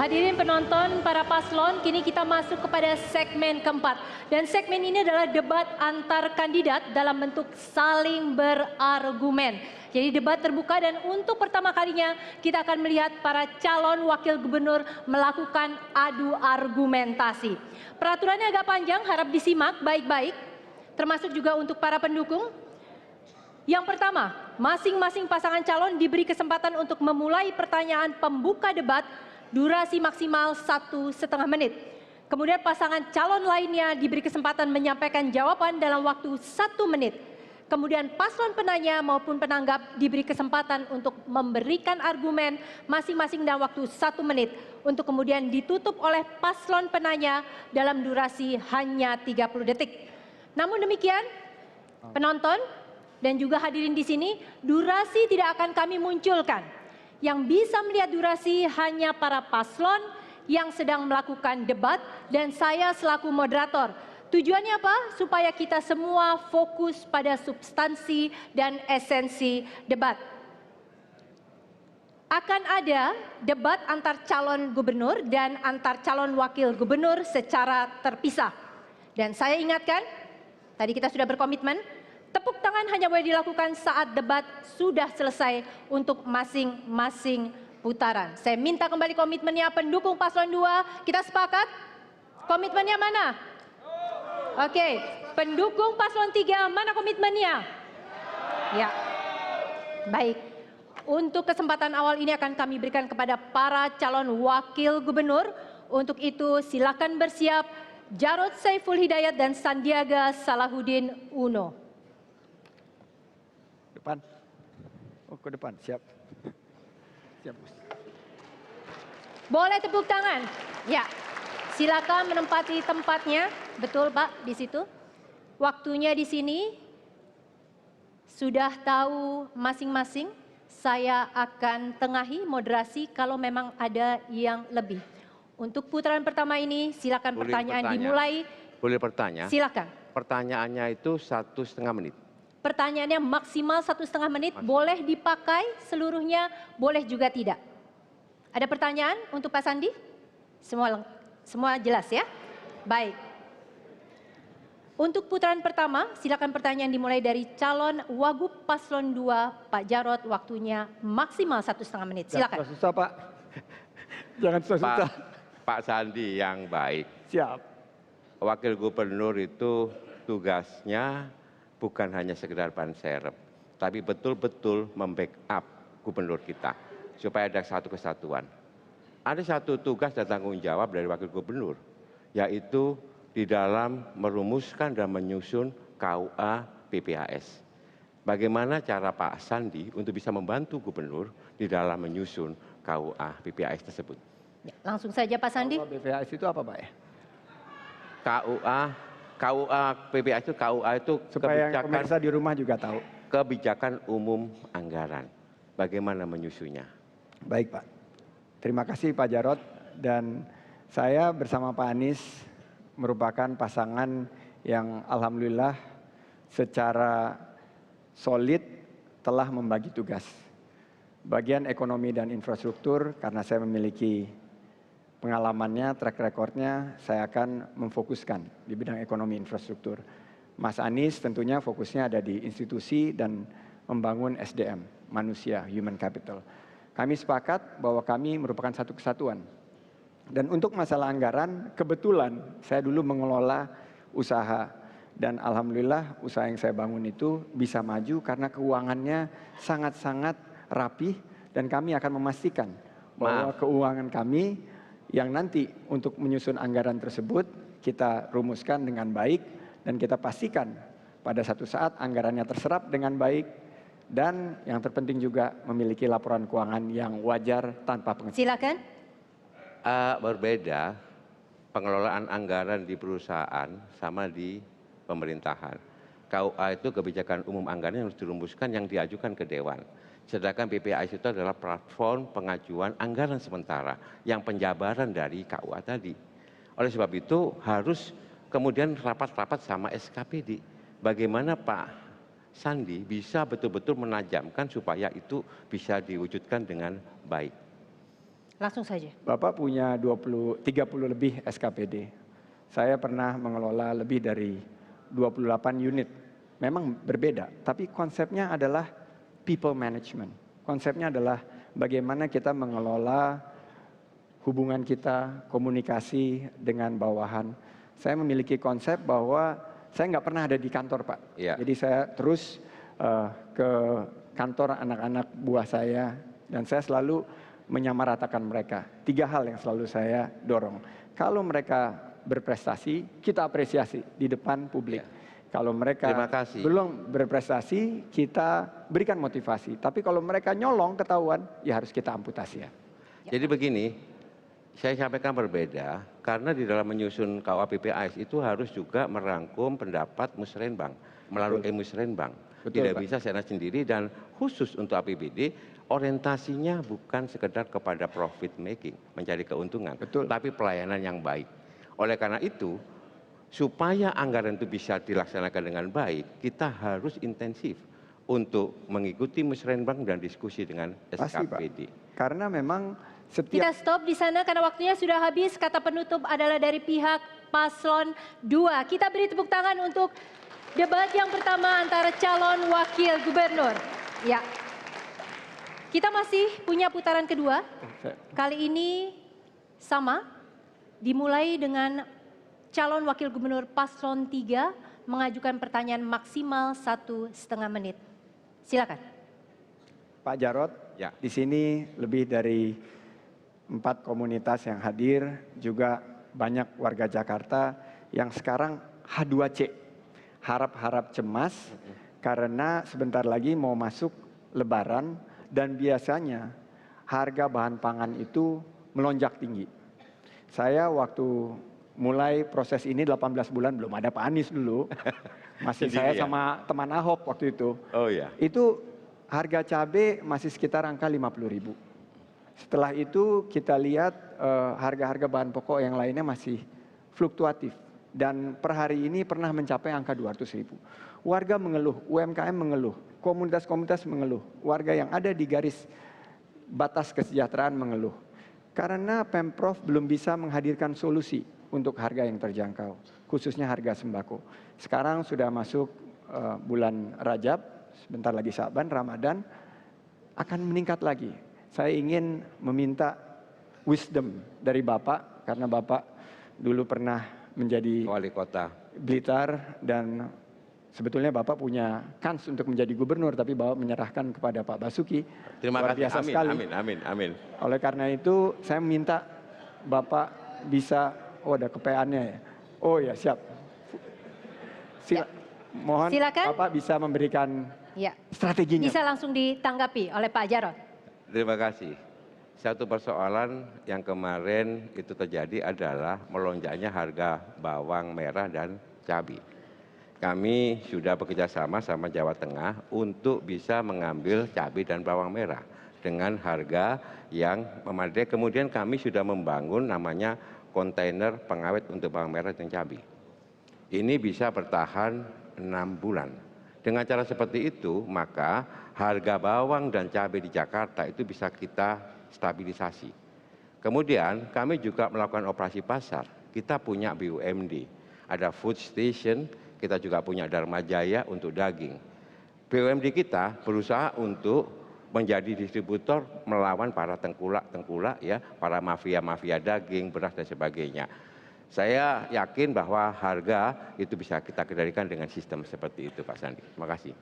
Hadirin penonton, para paslon, kini kita masuk kepada segmen keempat. Dan segmen ini adalah debat antar kandidat dalam bentuk saling berargumen. Jadi debat terbuka dan untuk pertama kalinya kita akan melihat para calon wakil gubernur melakukan adu argumentasi. Peraturannya agak panjang, harap disimak baik-baik, termasuk juga untuk para pendukung. Yang pertama, masing-masing pasangan calon diberi kesempatan untuk memulai pertanyaan pembuka debat durasi maksimal 1,5 menit. Kemudian pasangan calon lainnya diberi kesempatan menyampaikan jawaban dalam waktu 1 menit. Kemudian paslon penanya maupun penanggap diberi kesempatan untuk memberikan argumen masing-masing dalam waktu 1 menit. Untuk kemudian ditutup oleh paslon penanya dalam durasi hanya 30 detik. Namun demikian, penonton dan juga hadirin di sini, durasi tidak akan kami munculkan. Yang bisa melihat durasi hanya para paslon yang sedang melakukan debat dan saya selaku moderator. Tujuannya apa? Supaya kita semua fokus pada substansi dan esensi debat. Akan ada debat antar calon gubernur dan antar calon wakil gubernur secara terpisah. Dan saya ingatkan, tadi kita sudah berkomitmen, tepuk tangan hanya boleh dilakukan saat debat sudah selesai untuk masing-masing putaran. Saya minta kembali komitmennya pendukung paslon 2. Kita sepakat? Komitmennya mana? Oke, pendukung paslon 3 mana komitmennya? Ya. Baik. Untuk kesempatan awal ini akan kami berikan kepada para calon wakil gubernur. Untuk itu silakan bersiap Jarod Saiful Hidayat dan Sandiaga Salahuddin Uno. Depan. Oh, ke depan. Siap. Siap. Boleh tepuk tangan? Ya. Silakan menempati tempatnya. Betul, Pak, di situ. Waktunya di sini sudah tahu masing-masing. Saya akan tengahi moderasi kalau memang ada yang lebih. Untuk putaran pertama ini silakan pertanyaan dimulai. Boleh bertanya? Silakan. Pertanyaannya itu 1,5 menit. Pertanyaannya maksimal 1,5 menit, boleh dipakai seluruhnya, boleh juga tidak. Ada pertanyaan untuk Pak Sandi? Semua jelas ya? Baik. Untuk putaran pertama, silakan pertanyaan dimulai dari calon Wagub Paslon 2, Pak Jarod, waktunya maksimal 1,5 menit. Silakan. Jangan susah, Pak. Jangan susah. Pak Sandi yang baik. Siap. Wakil gubernur itu tugasnya bukan hanya sekedar ban serep, tapi betul-betul membackup gubernur kita supaya ada satu kesatuan. Ada satu tugas dan tanggung jawab dari wakil gubernur, yaitu di dalam merumuskan dan menyusun KUA PPAS. Bagaimana cara Pak Sandi untuk bisa membantu gubernur di dalam menyusun KUA PPAS tersebut? Ya, langsung saja Pak Sandi. KUA PPAS itu apa, Pak ya? KUA PPAS itu KUA itu supaya pemirsa di rumah juga tahu. Kebijakan umum anggaran. Bagaimana menyusunnya? Baik, Pak. Terima kasih Pak Jarod, dan saya bersama Pak Anies merupakan pasangan yang alhamdulillah secara solid telah membagi tugas. Bagian ekonomi dan infrastruktur karena saya memiliki pengalamannya, track recordnya, saya akan memfokuskan di bidang ekonomi infrastruktur. Mas Anies tentunya fokusnya ada di institusi dan membangun SDM, manusia, human capital. Kami sepakat bahwa kami merupakan satu kesatuan. Dan untuk masalah anggaran, kebetulan saya dulu mengelola usaha. Dan alhamdulillah usaha yang saya bangun itu bisa maju karena keuangannya sangat-sangat rapih. Dan kami akan memastikan bahwa keuangan kami yang nanti untuk menyusun anggaran tersebut kita rumuskan dengan baik dan kita pastikan pada satu saat anggarannya terserap dengan baik dan yang terpenting juga memiliki laporan keuangan yang wajar tanpa pengecualian. Silakan. Berbeda pengelolaan anggaran di perusahaan sama di pemerintahan. KUA itu kebijakan umum anggaran yang harus dirumuskan yang diajukan ke Dewan. Sedangkan PPAS itu adalah platform pengajuan anggaran sementara yang penjabaran dari KUA tadi. Oleh sebab itu harus kemudian rapat-rapat sama SKPD. Bagaimana Pak Sandi bisa betul-betul menajamkan supaya itu bisa diwujudkan dengan baik. Langsung saja. Bapak punya 30 lebih SKPD. Saya pernah mengelola lebih dari 28 unit. Memang berbeda, tapi konsepnya adalah people management. Konsepnya adalah bagaimana kita mengelola hubungan kita, komunikasi dengan bawahan. Saya memiliki konsep bahwa saya nggak pernah ada di kantor, Pak. Iya. Jadi saya terus ke kantor anak-anak buah saya, dan saya selalu menyamaratakan mereka. 3 hal yang selalu saya dorong. Kalau mereka berprestasi, kita apresiasi di depan publik. Ya. Kalau mereka Terima kasih. belum berprestasi, kita berikan motivasi. Tapi kalau mereka nyolong ketahuan, ya harus kita amputasi ya. Jadi begini, saya sampaikan berbeda karena di dalam menyusun KUHP-PAS itu harus juga merangkum pendapat musrenbang melalui musrenbang. Betul, Tidak Pak. bisa saya sendiri, dan khusus untuk APBD orientasinya bukan sekedar kepada profit making, mencari keuntungan, Betul. tapi pelayanan yang baik. Oleh karena itu, supaya anggaran itu bisa dilaksanakan dengan baik, kita harus intensif untuk mengikuti musrenbang dan diskusi dengan Pasti, Pak. SKPD. Karena memang Kita setiap stop di sana karena waktunya sudah habis. Kata penutup adalah dari pihak paslon 2. Kita beri tepuk tangan untuk debat yang pertama antara calon wakil gubernur. Ya. Kita masih punya putaran kedua. Kali ini sama, dimulai dengan calon wakil gubernur paslon 3 mengajukan pertanyaan maksimal 1,5 menit. Silakan. Pak Jarod, Ya. di sini lebih dari 4 komunitas yang hadir, juga banyak warga Jakarta yang sekarang H2C, harap-harap cemas karena sebentar lagi mau masuk Lebaran dan biasanya harga bahan pangan itu melonjak tinggi. Saya waktu mulai proses ini 18 bulan belum ada Pak Anies dulu. Masih Sendiri saya ya? sama teman Ahok waktu itu. Oh ya. Itu harga cabai masih sekitar angka 50.000. Setelah itu kita lihat harga-harga bahan pokok yang lainnya masih fluktuatif. Dan per hari ini pernah mencapai angka 200.000. Warga mengeluh, UMKM mengeluh, komunitas-komunitas mengeluh. Warga yang ada di garis batas kesejahteraan mengeluh. Karena Pemprov belum bisa menghadirkan solusi untuk harga yang terjangkau, khususnya harga sembako. Sekarang sudah masuk bulan Rajab, sebentar lagi Syaban, Ramadan, akan meningkat lagi. Saya ingin meminta wisdom dari Bapak, karena Bapak dulu pernah menjadi Wali kota. Blitar dan sebetulnya Bapak punya kans untuk menjadi gubernur, tapi Bapak menyerahkan kepada Pak Basuki. Terima Luar kasih. biasa Amin, sekali. amin, amin, amin. Oleh karena itu saya minta Bapak bisa, oh ada kepeannya ya. Oh ya siap. Mohon Silakan. Bapak bisa memberikan Ya. strateginya. Bisa langsung ditanggapi oleh Pak Jarod. Terima kasih. Satu persoalan yang kemarin itu terjadi adalah melonjaknya harga bawang merah dan cabai. Kami sudah bekerja sama Jawa Tengah untuk bisa mengambil cabai dan bawang merah dengan harga yang memadai. Kemudian kami sudah membangun namanya kontainer pengawet untuk bawang merah dan cabai. Ini bisa bertahan 6 bulan. Dengan cara seperti itu, maka harga bawang dan cabai di Jakarta itu bisa kita stabilisasi. Kemudian kami juga melakukan operasi pasar. Kita punya BUMD, ada food station, kita juga punya Dharma Jaya untuk daging. BUMD kita berusaha untuk menjadi distributor melawan para tengkulak-tengkulak ya, para mafia-mafia daging, beras dan sebagainya. Saya yakin bahwa harga itu bisa kita kendalikan dengan sistem seperti itu, Pak Sandi. Terima kasih.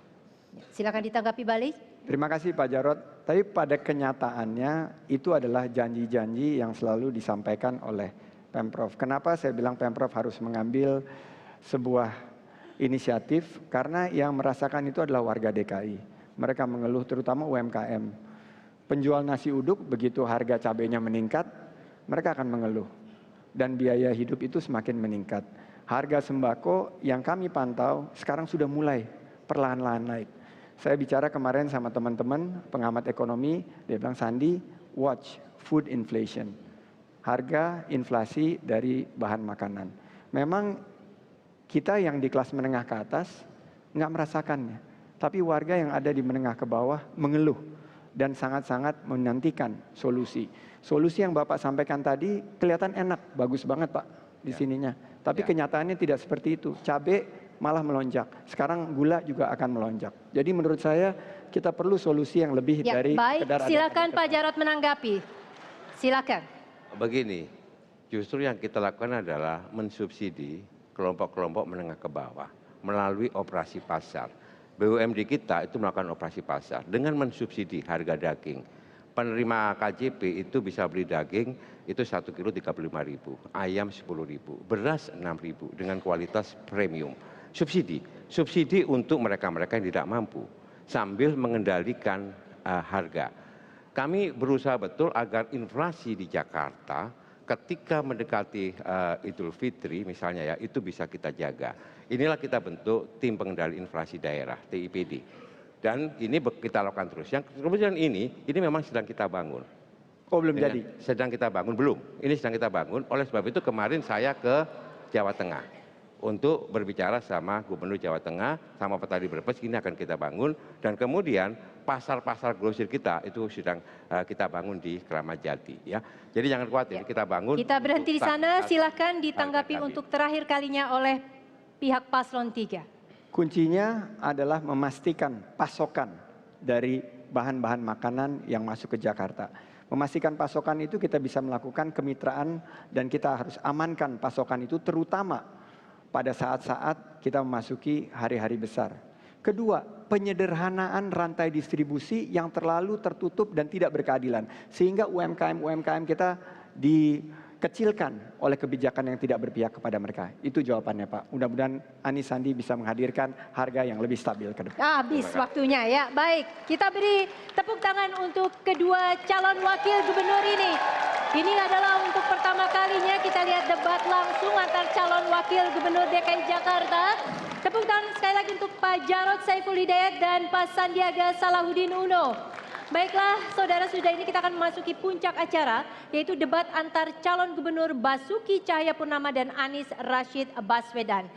Silakan ditanggapi balik. Terima kasih Pak Jarod. Tapi pada kenyataannya itu adalah janji-janji yang selalu disampaikan oleh Pemprov. Kenapa saya bilang Pemprov harus mengambil sebuah inisiatif? Karena yang merasakan itu adalah warga DKI. Mereka mengeluh, terutama UMKM. Penjual nasi uduk begitu harga cabainya meningkat, mereka akan mengeluh. Dan biaya hidup itu semakin meningkat. Harga sembako yang kami pantau sekarang sudah mulai perlahan-lahan naik. Saya bicara kemarin sama teman-teman pengamat ekonomi, dia bilang, Sandi, watch food inflation. Harga inflasi dari bahan makanan. Memang kita yang di kelas menengah ke atas nggak merasakannya. Tapi warga yang ada di menengah ke bawah mengeluh. dan sangat-sangat menantikan solusi. Solusi yang Bapak sampaikan tadi kelihatan enak, bagus banget Pak di sininya. Tapi kenyataannya tidak seperti itu. Cabai malah melonjak. Sekarang gula juga akan melonjak. Jadi menurut saya kita perlu solusi yang lebih dari baik, sekedar ada silakan Pak peningkatan. Jarod menanggapi. Silakan. Begini, justru yang kita lakukan adalah mensubsidi kelompok-kelompok menengah ke bawah melalui operasi pasar. BUMD kita itu melakukan operasi pasar dengan mensubsidi harga daging. Penerima KJP itu bisa beli daging itu 1 kilo 35.000, ayam 10.000, beras 6.000 dengan kualitas premium. Subsidi untuk mereka-mereka yang tidak mampu sambil mengendalikan harga. Kami berusaha betul agar inflasi di Jakarta ketika mendekati Idul Fitri misalnya ya, itu bisa kita jaga. Inilah kita bentuk tim pengendali inflasi daerah, TIPD. Dan ini kita lakukan terus. Yang kemudian ini memang sedang kita bangun. Oh belum jadi? Sedang kita bangun, belum. Ini sedang kita bangun. Oleh sebab itu kemarin saya ke Jawa Tengah untuk berbicara sama Gubernur Jawa Tengah, sama petani Brebes, ini akan kita bangun. Dan kemudian pasar-pasar grosir kita itu sedang kita bangun di Kramat Jati. Ya. Jadi jangan khawatir, kita bangun. Kita berhenti di sana, silahkan ditanggapi untuk terakhir kalinya oleh pihak paslon 3. Kuncinya adalah memastikan pasokan dari bahan-bahan makanan yang masuk ke Jakarta. Memastikan pasokan itu kita bisa melakukan kemitraan dan kita harus amankan pasokan itu terutama pada saat-saat kita memasuki hari-hari besar. Kedua, penyederhanaan rantai distribusi yang terlalu tertutup dan tidak berkeadilan. Sehingga UMKM kita dikecilkan oleh kebijakan yang tidak berpihak kepada mereka. Itu jawabannya Pak. Mudah-mudahan Anies Sandi bisa menghadirkan harga yang lebih stabil ke depan. Habis waktunya ya. Baik, kita beri tepuk tangan untuk kedua calon wakil gubernur ini. Ini adalah untuk pertama kalinya kita lihat debat langsung antar calon wakil gubernur DKI Jakarta. Tepuk tangan sekali lagi untuk Pak Jarod Saiful Hidayat dan Pak Sandiaga Salahuddin Uno. Baiklah, saudara, sudah ini kita akan memasuki puncak acara, yaitu debat antar calon gubernur Basuki Cahayapurnama dan Anies Rashid Baswedan.